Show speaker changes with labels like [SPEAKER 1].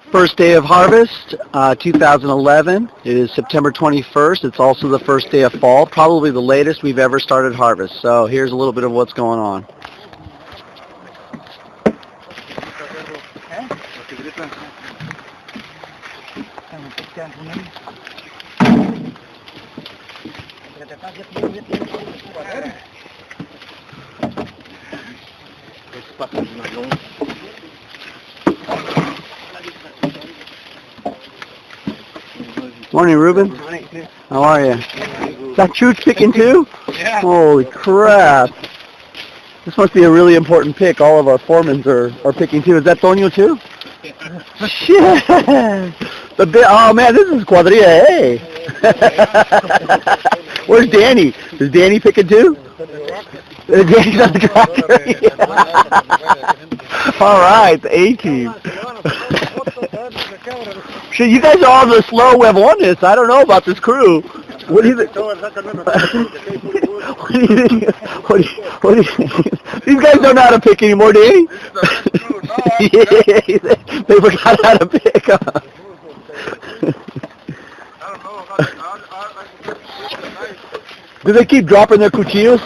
[SPEAKER 1] First day of harvest, 2011. It is September 21st. It's also the first day of fall, probably the latest we've ever started harvest. So here's a little bit of what's going on. Morning, Ruben. How are you? Is that Chooch picking too?
[SPEAKER 2] Yeah.
[SPEAKER 1] Holy crap. This must be a really important pick. All of our foremans are picking too. Is that Tonio too? Shit. Oh man, this is cuadrilla, hey. Where's Danny? Is Danny picking too? Danny's on the tractor. All right, the A-team. Shit, you guys are all the slow web on this. I don't know about this crew. What do you think? What do you think? What do you think? These guys don't know how to pick anymore, Danny. They forgot how to pick. Do they keep dropping their cuchillos?